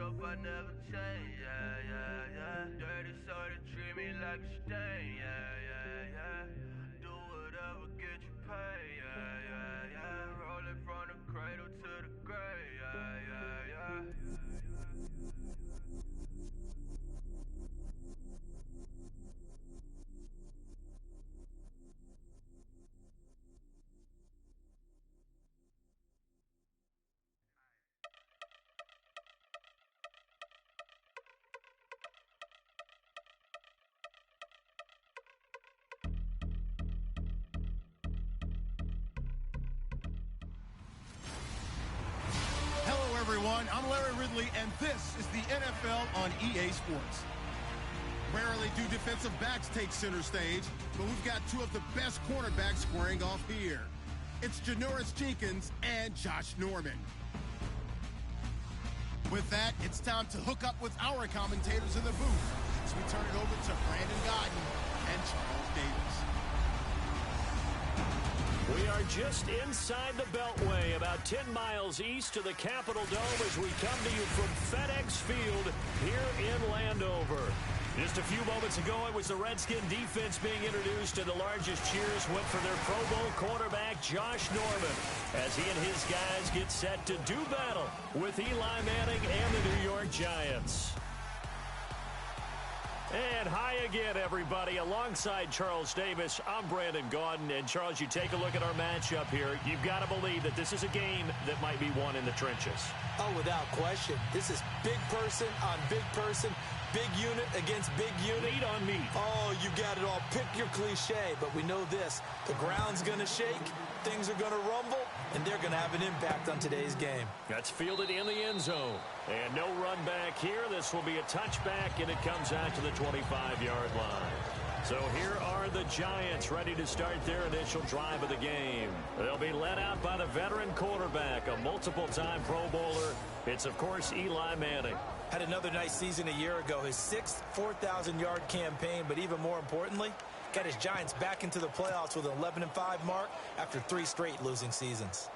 hope I never change, yeah, yeah, yeah. Dirty so they treat me like a stain, yeah, yeah, yeah. Do whatever, get you paid, yeah, yeah, yeah. Roll it from the cradle to the grave, yeah, yeah, yeah. Hello, everyone. I'm Larry Ridley, and this is the NFL on EA Sports. Rarely do defensive backs take center stage, but we've got two of the best cornerbacks squaring off here. It's Janoris Jenkins and Josh Norman. With that, it's time to hook up with our commentators in the booth as we turn it over to Brandon Godden and Charles Davis. We are just inside the Beltway, about 10 miles east of the Capitol Dome as we come to you from FedEx Field here in Landover. Just a few moments ago, it was the Redskin defense being introduced, and the largest cheers went for their Pro Bowl quarterback, Josh Norman, as he and his guys get set to do battle with Eli Manning and the New York Giants. And hi again, everybody. Alongside Charles Davis, I'm Brandon Gaudin. And, Charles, you take a look at our matchup here. You've got to believe that this is a game that might be won in the trenches. Oh, without question. This is big person on big person, big unit against big unit. Meat on meat. Oh, you got it all. Pick your cliche, but we know this. The ground's going to shake, things are going to rumble, and they're going to have an impact on today's game. That's fielded in the end zone. And no run back here. This will be a touchback, and it comes out to the 25-yard line. So here are the Giants ready to start their initial drive of the game. They'll be led out by the veteran quarterback, a multiple-time Pro Bowler. It's, of course, Eli Manning. Had another nice season a year ago, his sixth 4,000-yard campaign, but even more importantly, got his Giants back into the playoffs with an 11-5 mark after 3 straight losing seasons.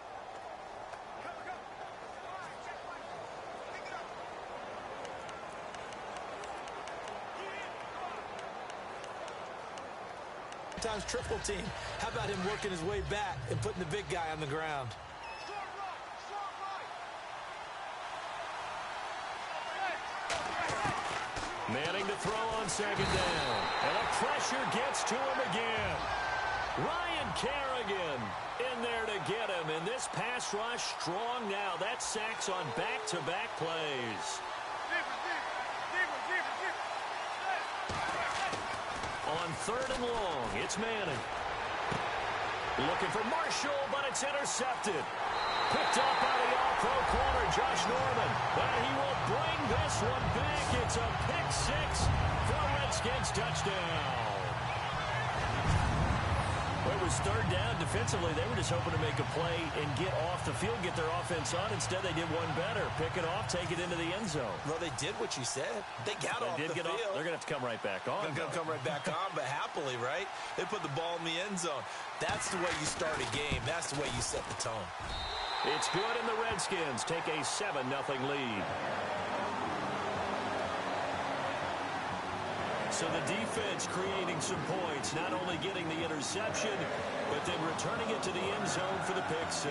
Sometimes triple team. How about him working his way back and putting the big guy on the ground? Manning to throw on second down. And the pressure gets to him again. Ryan Kerrigan in there to get him. And this pass rush strong now. That's sacks on back-to-back plays. On third and long, it's Manning. Looking for Marshall, but it's intercepted. Picked up by the all-pro corner, Josh Norman. But he will bring this one back. It's a pick-6 for a Redskins touchdown. Well, it was third down. Defensively, they were just hoping to make a play and get off the field, get their offense on. Instead, they did one better. Pick it off, take it into the end zone. Well, they did what you said. They got off the field. They're going to have to come right back on. They're going to come right back on, but happily, right? They put the ball in the end zone. That's the way you start a game. That's the way you set the tone. It's good, and the Redskins take a 7-0 lead. So the defense creating some points, not only getting the interception, but then returning it to the end zone for the pick-6.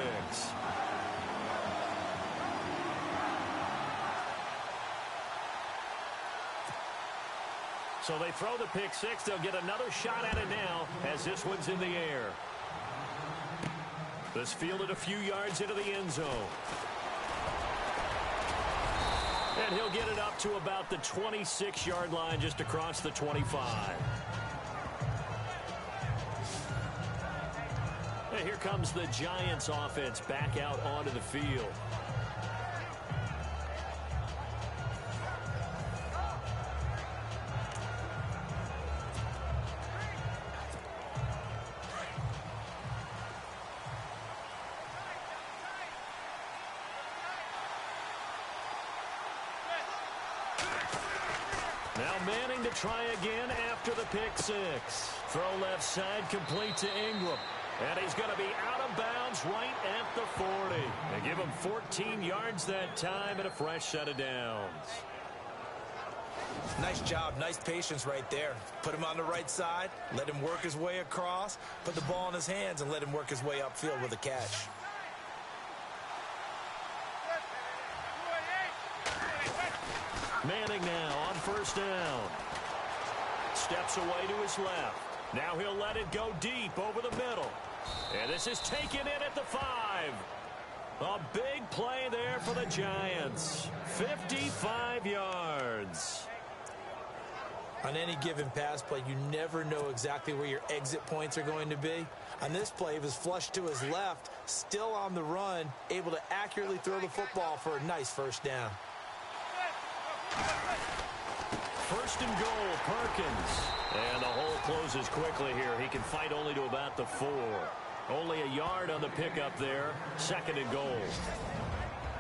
So they throw the pick-6. They'll get another shot at it now as this one's in the air. This fielded a few yards into the end zone. And he'll get it up to about the 26-yard line, just across the 25. And here comes the Giants offense back out onto the field. Now Manning to try again after the pick-6. Throw left side, complete to Ingram. And he's going to be out of bounds right at the 40. They give him 14 yards that time and a fresh set of downs. Nice job, nice patience right there. Put him on the right side, let him work his way across, put the ball in his hands, and let him work his way upfield with a catch. Manning now on first down. Steps away to his left. Now he'll let it go deep over the middle. And this is taken in at the 5. A big play there for the Giants. 55 yards. On any given pass play, you never know exactly where your exit points are going to be. On this play, he was flushed to his left, still on the run, able to accurately throw the football for a nice first down. First and goal, Perkins. And the hole closes quickly here. He can fight only to about the 4. Only a yard on the pickup there. Second and goal.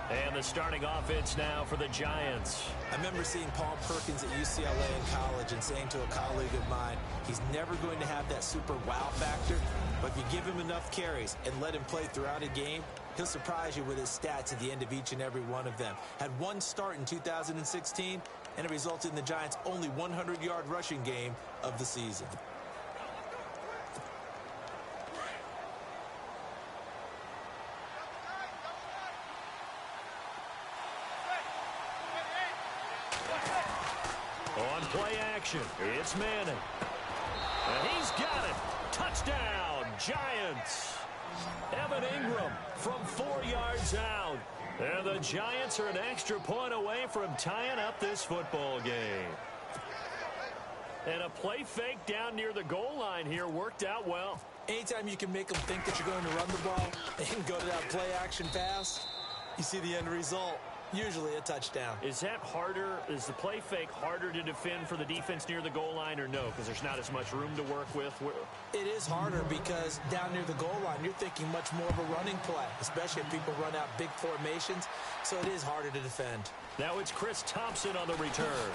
And the starting offense now for the Giants. I remember seeing Paul Perkins at UCLA in college and saying to a colleague of mine, he's never going to have that super wow factor, but if you give him enough carries and let him play throughout a game, he'll surprise you with his stats at the end of each and every one of them. Had one start in 2016, and it resulted in the Giants' only 100-yard rushing game of the season. On play action, it's Manning. And he's got it. Touchdown, Giants. Evan Ingram from 4 yards out. And the Giants are an extra point away from tying up this football game. And a play fake down near the goal line here worked out well. Anytime you can make them think that you're going to run the ball and go to that play action pass, you see the end result. Usually a touchdown. Is that harder? Is the play fake harder to defend for the defense near the goal line or no? Because there's not as much room to work with. It is harder because down near the goal line, you're thinking much more of a running play, especially if people run out big formations. So it is harder to defend. Now it's Chris Thompson on the return.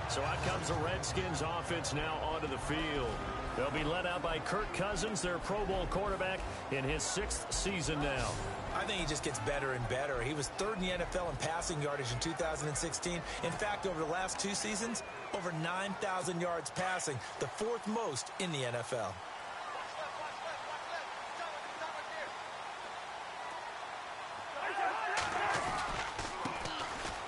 So out comes the Redskins offense now onto the field. They'll be led out by Kirk Cousins, their Pro Bowl quarterback, in his 6th season now. I think he just gets better and better. He was 3rd in the NFL in passing yardage in 2016. In fact, over the last 2 seasons, over 9,000 yards passing, the 4th most in the NFL.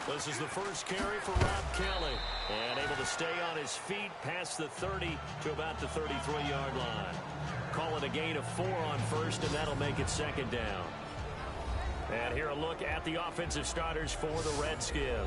This is the first carry for Rob Kelly. And able to stay on his feet past the 30 to about the 33-yard line. Call it a gain of 4 on first, and that'll make it second down. And here a look at the offensive starters for the Redskins.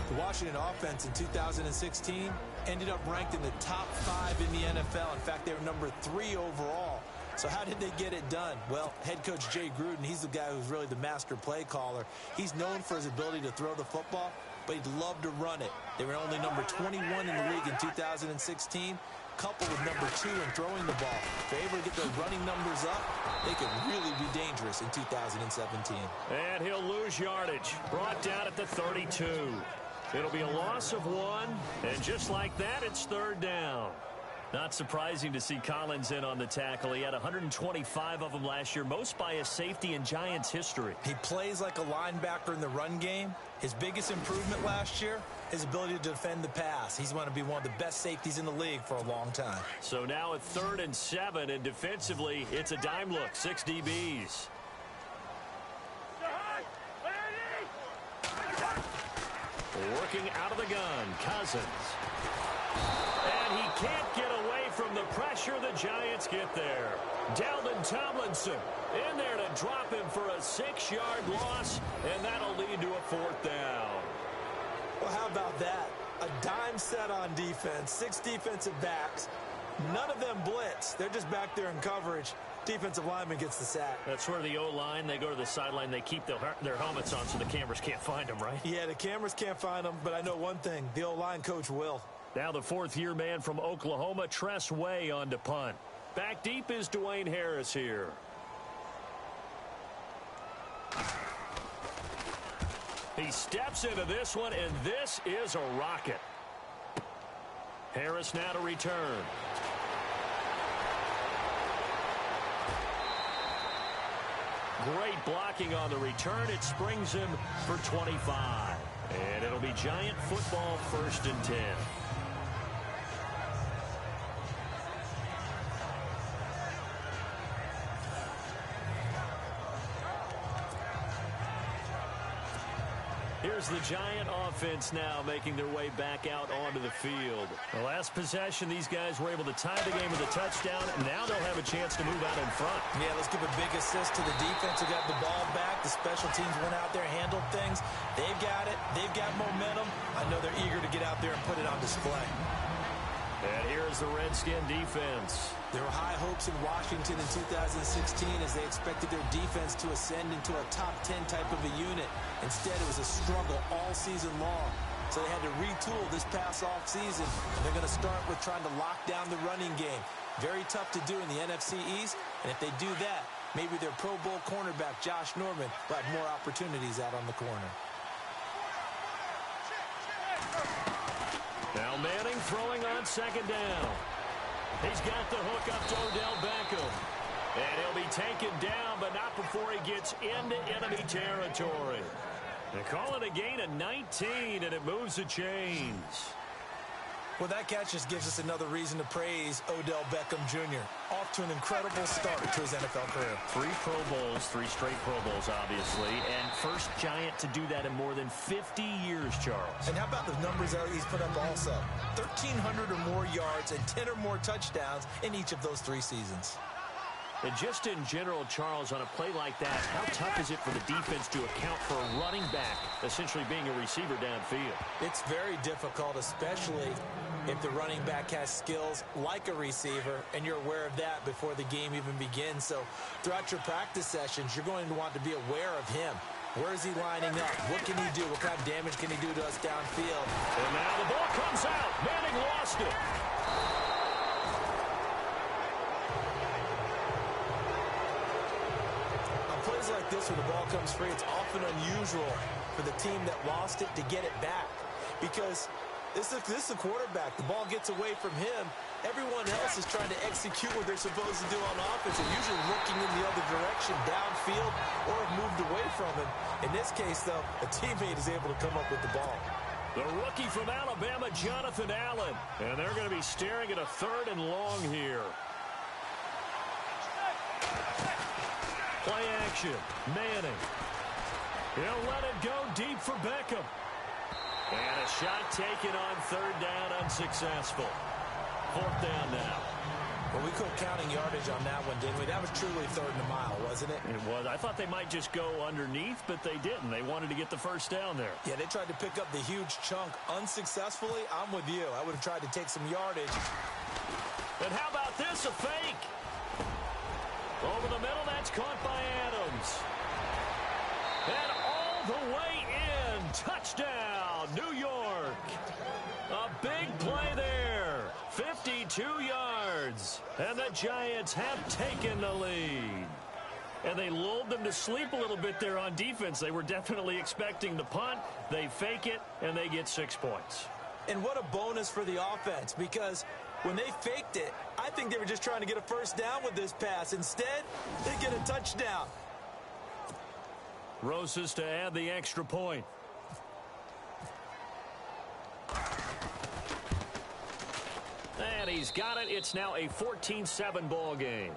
The Washington offense in 2016 ended up ranked in the top 5 in the NFL. In fact, they were number 3 overall. So how did they get it done? Well, head coach Jay Gruden, he's the guy who's really the master play caller. He's known for his ability to throw the football, but he'd love to run it. They were only number 21 in the league in 2016, coupled with number 2 in throwing the ball. If they're able to get their running numbers up, they could really be dangerous in 2017. And he'll lose yardage. Brought down at the 32. It'll be a loss of 1, and just like that, it's 3rd down. Not surprising to see Collins in on the tackle. He had 125 of them last year, most by a safety in Giants history. He plays like a linebacker in the run game. His biggest improvement last year, his ability to defend the pass. He's going to be one of the best safeties in the league for a long time. So now at 3rd and 7, and defensively, it's a dime look, 6 DBs. Working out of the gun, Cousins. And he can't get away from the pressure. The Giants get there. Dalvin Tomlinson in there to drop him for a 6-yard loss, and that'll lead to a 4th down. Well, how about that? A dime set on defense, 6 defensive backs. None of them blitz. They're just back there in coverage. Defensive lineman gets the sack. That's where the O-line, they go to the sideline, they keep their helmets on so the cameras can't find them, right? Yeah, the cameras can't find them, but I know one thing. The O-line coach will. Now the 4th-year man from Oklahoma, Tress Way, on to punt. Back deep is Dwayne Harris here. He steps into this one, and this is a rocket. Harris now to return. Great blocking on the return. It springs him for 25. And it'll be Giant football, 1st and 10. Here's the Giant offense now making their way back out onto the field. The last possession, these guys were able to tie the game with a touchdown, and now they'll have a chance to move out in front. Yeah, let's give a big assist to the defense who got the ball back. The special teams went out there, handled things. They've got it. They've got momentum. I know they're eager to get out there and put it on display. And here's the Redskin defense. There were high hopes in Washington in 2016 as they expected their defense to ascend into a top 10 type of a unit. Instead, it was a struggle all season long. So they had to retool this past offseason, and they're going to start with trying to lock down the running game. Very tough to do in the NFC East, and if they do that, maybe their Pro Bowl cornerback, Josh Norman, will have more opportunities out on the corner. Now Manning throwing on 2nd down. He's got the hook up to Odell Beckham. And he'll be taken down, but not before he gets into enemy territory. They call it a gain of 19, and it moves the chains. Well, that catch just gives us another reason to praise Odell Beckham Jr. Off to an incredible start to his NFL career. 3 Pro Bowls, 3 straight Pro Bowls, obviously, and first Giant to do that in more than 50 years, Charles. And how about the numbers that he's put up also? 1,300 or more yards and 10 or more touchdowns in each of those 3 seasons. And just in general, Charles, on a play like that, how tough is it for the defense to account for a running back essentially being a receiver downfield? It's very difficult, especially if the running back has skills like a receiver, and you're aware of that before the game even begins. So throughout your practice sessions, you're going to want to be aware of him. Where is he lining up? What can he do? What kind of damage can he do to us downfield? And now the ball comes out. Manning lost it. Plays like this where the ball comes free, it's often unusual for the team that lost it to get it back, because this is the quarterback. The ball gets away from him. Everyone else is trying to execute what they're supposed to do on offense, and usually looking in the other direction, downfield, or have moved away from him. In this case, though, a teammate is able to come up with the ball. The rookie from Alabama, Jonathan Allen, and they're going to be staring at a 3rd and long here. Play action. Manning. He'll let it go deep for Beckham. And a shot taken on 3rd down, unsuccessful. 4th down now. Well, we quit counting yardage on that one, didn't we? That was truly 3rd and a mile, wasn't it? It was. I thought they might just go underneath, but they didn't. They wanted to get the 1st down there. Yeah, they tried to pick up the huge chunk unsuccessfully. I'm with you. I would have tried to take some yardage. And how about this, a fake? Over the middle, that's caught by Adams. And all the way in. Touchdown, New York. A big play there. 52 yards. And the Giants have taken the lead. And they lulled them to sleep a little bit there on defense. They were definitely expecting the punt. They fake it, and they get 6 points. And what a bonus for the offense, because when they faked it, I think they were just trying to get a 1st down with this pass. Instead, they get a touchdown. Rosas to add the extra point. And he's got it. It's now a 14-7 ball game.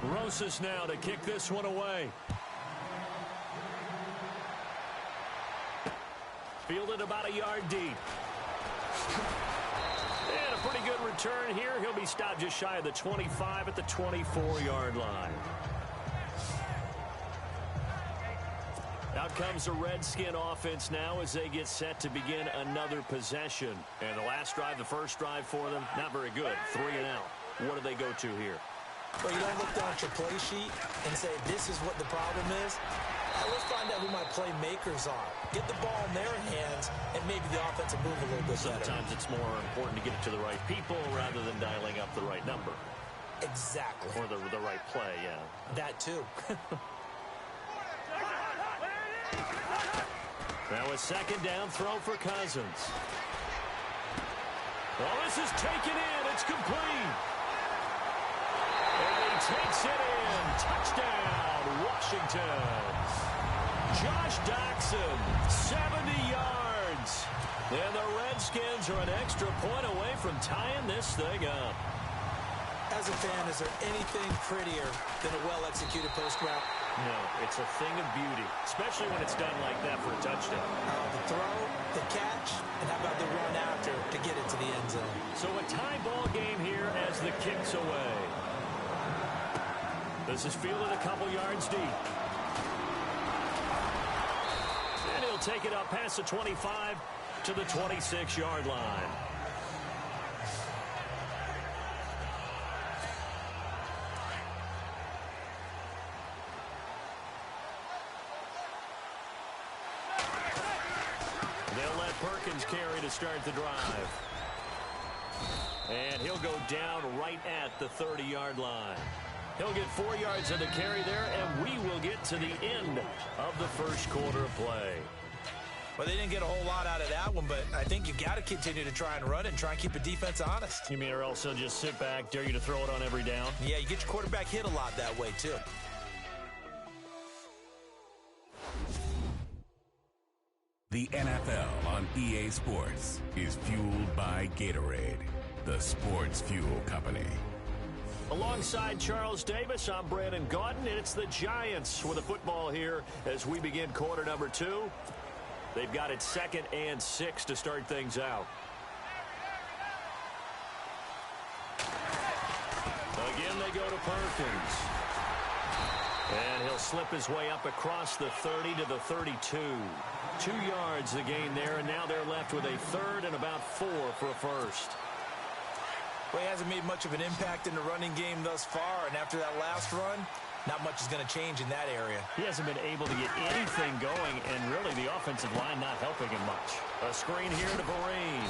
Rosas now to kick this one away. Fielded about a yard deep. And a pretty good return here. He'll be stopped just shy of the 25 at the 24-yard line. Out comes the Redskin offense now as they get set to begin another possession. And the last drive, the first drive for them, not very good. 3 and out. What do they go to here? Well, you don't look down at your play sheet and say, this is what the problem is. Let's find out who my playmakers are. Get the ball in their hands, and maybe the offense will move a little bit better. Sometimes it's more important to get it to the right people rather than dialing up the right number. Exactly. Or the right play, yeah. That too. Now a second down throw for Cousins. Oh, this is taken in. It's complete. And he takes it in. Touchdown, Washington. Josh Doxson, 70 yards. And the Redskins are an extra point away from tying this thing up. As a fan, is there anything prettier than a well-executed post route? No, it's a thing of beauty, especially when it's done like that for a touchdown. The throw, the catch, and how about the run after to get it to the end zone? So a tie ball game here as the kick's away. This is fielded a couple yards deep. And he'll take it up past the 25 to the 26-yard line. They'll let Perkins carry to start the drive. And he'll go down right at the 30-yard line. He'll get 4 yards of the carry there, and we will get to the end of the first quarter of play. Well, they didn't get a whole lot out of that one, but I think you got to continue to try and run it and try and keep the defense honest. You mean, or else they'll just sit back, dare you to throw it on every down? Yeah, you get your quarterback hit a lot that way, too. The NFL on EA Sports is fueled by Gatorade, the sports fuel company. Alongside Charles Davis, I'm Brandon Gaudin, and it's the Giants with the football here as we begin quarter number 2. They've got it 2nd and 6 to start things out. Again, they go to Perkins. And he'll slip his way up across the 30 to the 32. 2 yards the gain there, and now they're left with a 3rd and about 4 for a first. Well, he hasn't made much of an impact in the running game thus far, and after that last run, not much is going to change in that area. He hasn't been able to get anything going, and really the offensive line not helping him much. A screen here to Vereen.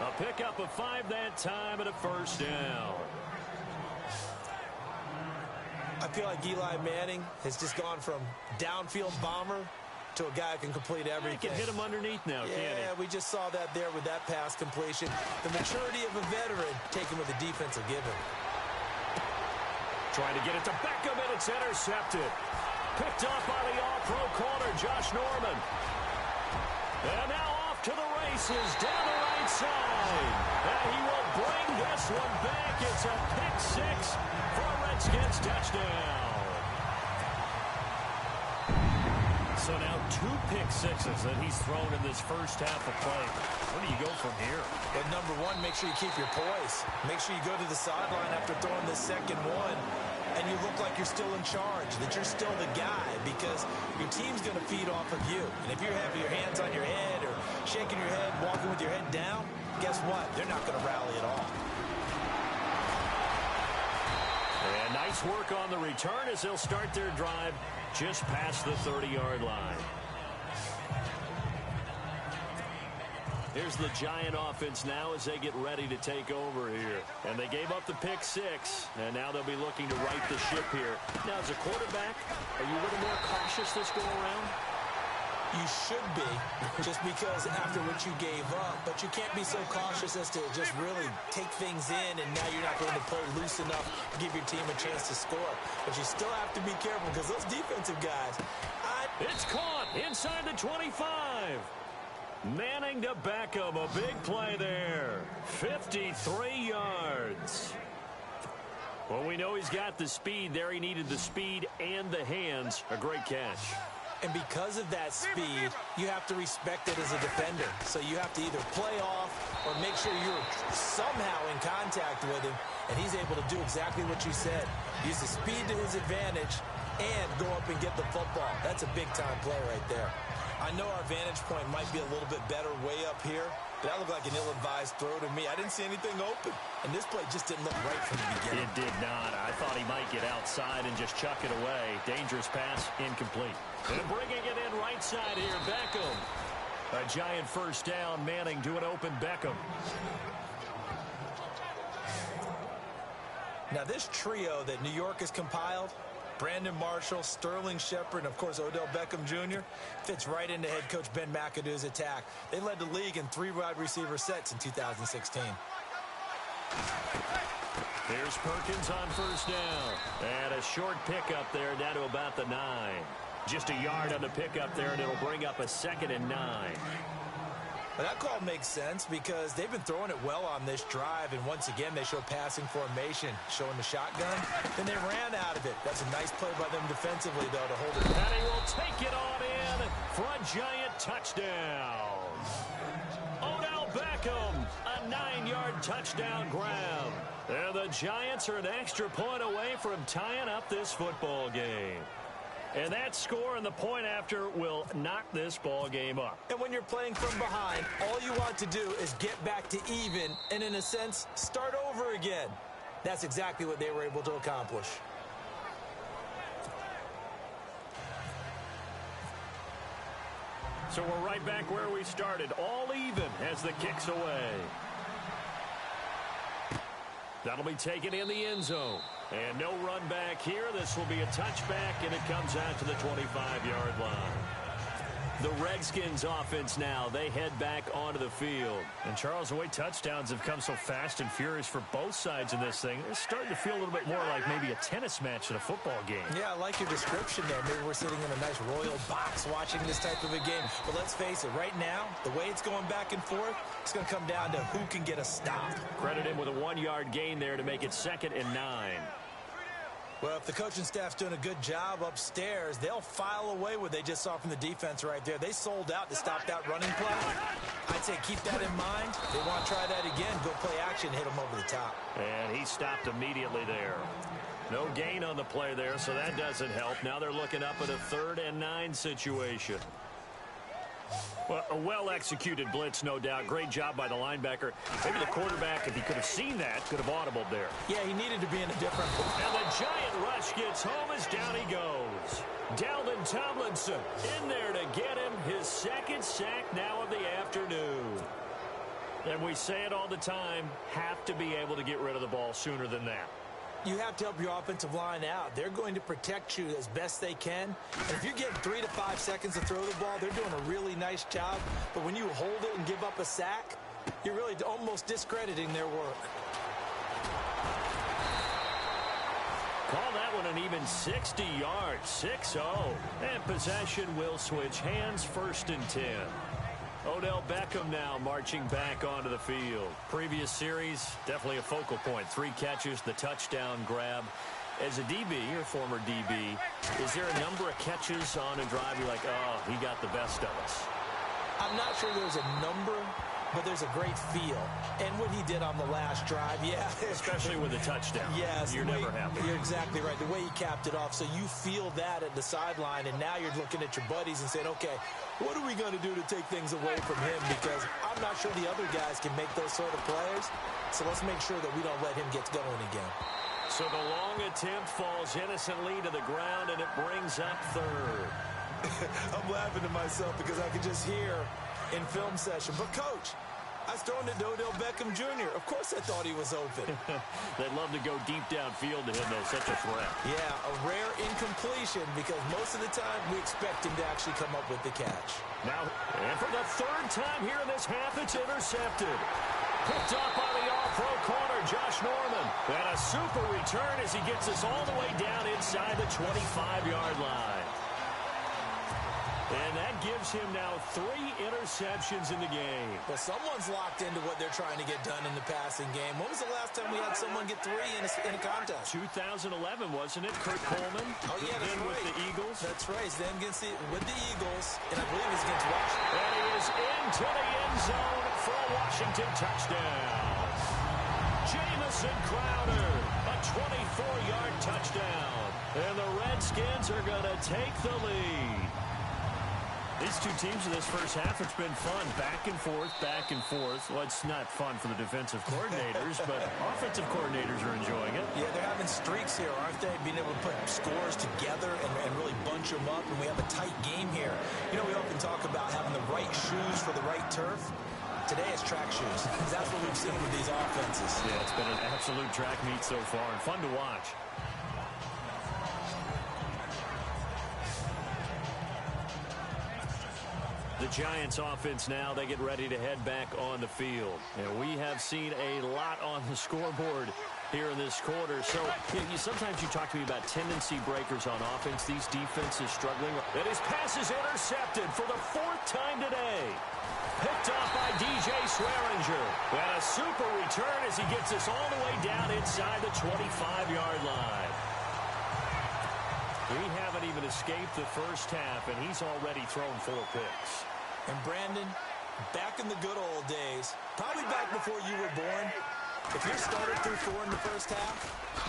A pickup of 5 that time and a first down. I feel like Eli Manning has just gone from downfield bomber to a guy who can complete everything. He can hit him underneath now, can't he? Yeah, we just saw that there with that pass completion. The maturity of a veteran taken with the defense will give him. Trying to get it to Beckham, and it's intercepted. Picked off by the all-pro corner, Josh Norman. And now off to the races, down the right side. And he will bring this one back. It's a pick 6 for a Redskins touchdown. So now 2 pick sixes that he's thrown in this first half of play. Where do you go from here? But number one, make sure you keep your poise. Make sure you go to the sideline after throwing this second one, and you look like you're still in charge, that you're still the guy, because your team's going to feed off of you. And if you're having your hands on your head or shaking your head, walking with your head down, guess what? They're not going to rally at all. And nice work on the return as they'll start their drive just past the 30-yard line. Here's the Giant offense now as they get ready to take over here. And they gave up the pick 6, and now they'll be looking to right the ship here. Now, as a quarterback, are you a little more cautious this go around? You should be, just because after what you gave up, but you can't be so cautious as to just really take things in, and now you're not going to play loose enough to give your team a chance to score. But you still have to be careful, because those defensive guys... It's caught inside the 25. Manning to Beckham, a big play there. 53 yards. Well, we know he's got the speed there. He needed the speed and the hands. A great catch. And because of that speed, you have to respect it as a defender. So you have to either play off or make sure you're somehow in contact with him, and he's able to do exactly what you said. Use the speed to his advantage and go up and get the football. That's a big-time play right there. I know our vantage point might be a little bit better way up here, but that looked like an ill-advised throw to me. I didn't see anything open, and this play just didn't look right from the beginning. It did not. I thought he might get outside and just chuck it away. Dangerous pass, incomplete. And bringing it in right side here, Beckham. A Giant first down, Manning to an open Beckham. Now, this trio that New York has compiled, Brandon Marshall, Sterling Shepard, and, of course, Odell Beckham Jr., fits right into head coach Ben McAdoo's attack. They led the league in 3 wide receiver sets in 2016. Here's Perkins on first down. And a short pickup there down to about the 9. Just a yard on the pickup there, and it'll bring up a 2nd and 9. Well, that call makes sense because they've been throwing it well on this drive, and once again they show passing formation, showing the shotgun. Then they ran out of it. That's a nice play by them defensively, though, to hold it. And he will take it on in for a giant touchdown. Odell Beckham, a 9-yard touchdown grab. And the Giants are an extra point away from tying up this football game. And that score and the point after will knock this ball game up. And when you're playing from behind, all you want to do is get back to even and, in a sense, start over again. That's exactly what they were able to accomplish. So we're right back where we started, all even as the kick's away. That'll be taken in the end zone. And no run back here. This will be a touchback, and it comes out to the 25-yard line. The Redskins offense now, they head back onto the field. And Charles, the way touchdowns have come so fast and furious for both sides in this thing, it's starting to feel a little bit more like maybe a tennis match than a football game. Yeah, I like your description there. Maybe we're sitting in a nice royal box watching this type of a game. But let's face it, right now, the way it's going back and forth, it's going to come down to who can get a stop. Credit him with a 1-yard gain there to make it 2nd and 9. Well, if the coaching staff's doing a good job upstairs, they'll file away what they just saw from the defense right there. They sold out to stop that running play. I'd say keep that in mind. If they want to try that again, go play action, hit them over the top. And he stopped immediately there. No gain on the play there, so that doesn't help. Now they're looking up at a 3rd and 9 situation. Well, a well-executed blitz, no doubt. Great job by the linebacker. Maybe the quarterback, if he could have seen that, could have audibled there. Yeah, he needed to be in a different... And the giant rush gets home as down he goes. Dalvin Tomlinson in there to get him his 2nd sack now of the afternoon. And we say it all the time, have to be able to get rid of the ball sooner than that. You have to help your offensive line out. They're going to protect you as best they can. And if you're getting 3 to 5 seconds to throw the ball, they're doing a really nice job. But when you hold it and give up a sack, you're really almost discrediting their work. Call that one an even 60 yards, 6-0. And possession will switch hands, 1st and 10. Odell Beckham now marching back onto the field. Previous series, definitely a focal point. 3 catches, the touchdown grab. As a DB, or former DB, is there a number of catches on a drive you're like, oh, he got the best of us? I'm not sure there's a number, but there's a great feel. And what he did on the last drive, yeah. Especially with a touchdown. Yes. You're never happy. You're exactly right. The way he capped it off, so you feel that at the sideline, and now you're looking at your buddies and saying, okay, what are we going to do to take things away from him? Because I'm not sure the other guys can make those sort of plays. So let's make sure that we don't let him get going again. So the long attempt falls innocently to the ground, and it brings up 3rd. I'm laughing to myself because I can just hear in film session. But, Coach, I was throwing it to Odell Beckham Jr. Of course I thought he was open. They'd love to go deep downfield to him, though. Such a threat. Yeah, a rare incompletion because most of the time we expect him to actually come up with the catch. Now, and for the 3rd time here in this half, it's intercepted. Picked up by the all-pro corner, Josh Norman. And a super return as he gets us all the way down inside the 25-yard line. And that gives him now 3 interceptions in the game. Well, someone's locked into what they're trying to get done in the passing game. When was the last time we had someone get 3 in a contest? 2011, wasn't it? Kurt Coleman. Oh, yeah, that's right. With the Eagles. That's right. He's then with the Eagles, and I believe he's against Washington. And he is into the end zone for a Washington touchdown. Jamison Crowder, a 24-yard touchdown. And the Redskins are going to take the lead. These two teams in this first half, it's been fun. Back and forth, back and forth. Well, it's not fun for the defensive coordinators, but offensive coordinators are enjoying it. Yeah, they're having streaks here, aren't they? Being able to put scores together and really bunch them up, and we have a tight game here. You know, we often talk about having the right shoes for the right turf. Today it's track shoes. That's what we've seen with these offenses. Yeah, it's been an absolute track meet so far and fun to watch. The Giants offense now, they get ready to head back on the field. And we have seen a lot on the scoreboard here in this quarter. So sometimes you talk to me about tendency breakers on offense. These defenses struggling. And his pass is intercepted for the 4th time today. Picked off by DJ Swearinger. And a super return as he gets us all the way down inside the 25-yard line. We haven't even escaped the first half, and he's already thrown 4 picks. And Brandon, back in the good old days, probably back before you were born, if your starter threw 4 in the first half,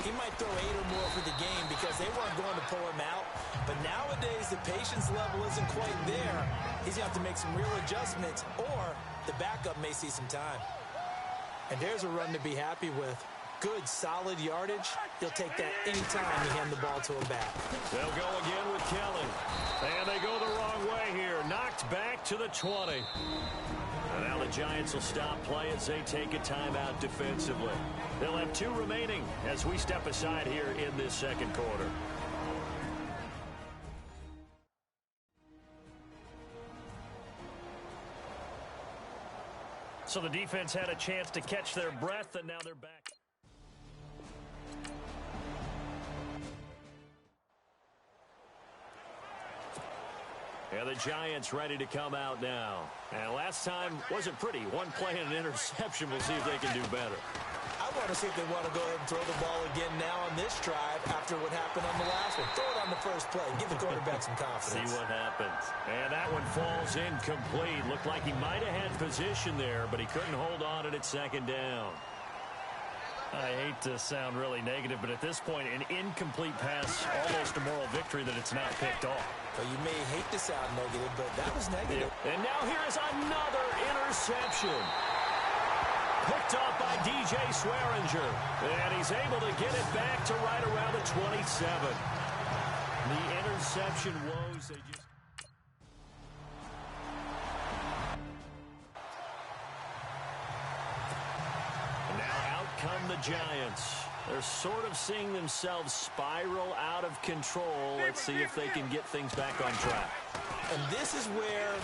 he might throw 8 or more for the game because they weren't going to pull him out. But nowadays, the patience level isn't quite there. He's going to have to make some real adjustments, or the backup may see some time. And there's a run to be happy with. Good, solid yardage. He'll take that anytime you hand the ball to him back. They'll go again with Kelly. And they go the wrong way here. Knocked back to the 20. And now the Giants will stop play as they take a timeout defensively. They'll have 2 remaining as we step aside here in this second quarter. So the defense had a chance to catch their breath, and now they're back. Yeah, the Giants ready to come out now. And last time wasn't pretty. 1 play and an interception. We'll see if they can do better. I want to see if they want to go ahead and throw the ball again now on this drive after what happened on the last one. Throw it on the first play. Give the quarterback some confidence. See what happens. And that one falls incomplete. Looked like he might have had position there, but he couldn't hold on at second down. I hate to sound really negative, but at this point, an incomplete pass, almost a moral victory that it's not picked off. Well, you may hate to sound negative, but that was negative. Yeah. And now here is another interception. Picked off by DJ Swearinger. And he's able to get it back to right around the 27. The interception woes, they just... And now out come the Giants. They're sort of seeing themselves spiral out of control. Let's see if they can get things back on track. And this is where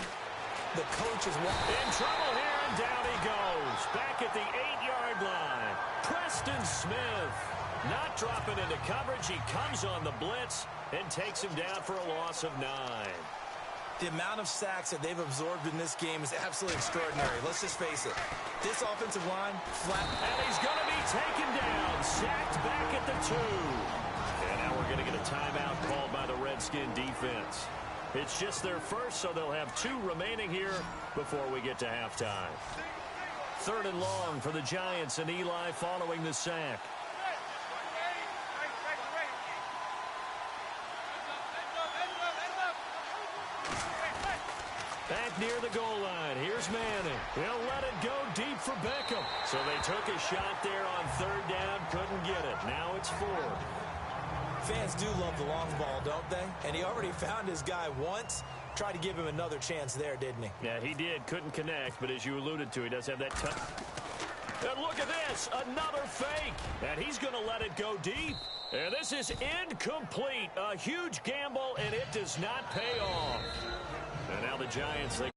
the coach is in trouble here, and down he goes. Back at the 8-yard line. Preston Smith not dropping into coverage. He comes on the blitz and takes him down for a loss of 9. The amount of sacks that they've absorbed in this game is absolutely extraordinary. Let's just face it. This offensive line, flat. And he's going to be taken down. Sacked back at the 2. And now we're going to get a timeout called by the Redskin defense. It's just their first, so they'll have 2 remaining here before we get to halftime. 3rd and long for the Giants, and Eli following the sack. Back near the goal line. Here's Manning. He'll let it go deep for Beckham. So they took a shot there on 3rd down. Couldn't get it. Now it's 4th. Fans do love the long ball, don't they? And he already found his guy once. Tried to give him another chance there, didn't he? Yeah, he did. Couldn't connect, but as you alluded to, he does have that touch. And look at this. Another fake. And he's going to let it go deep. And this is incomplete. A huge gamble, and it does not pay off. And now the Giants, they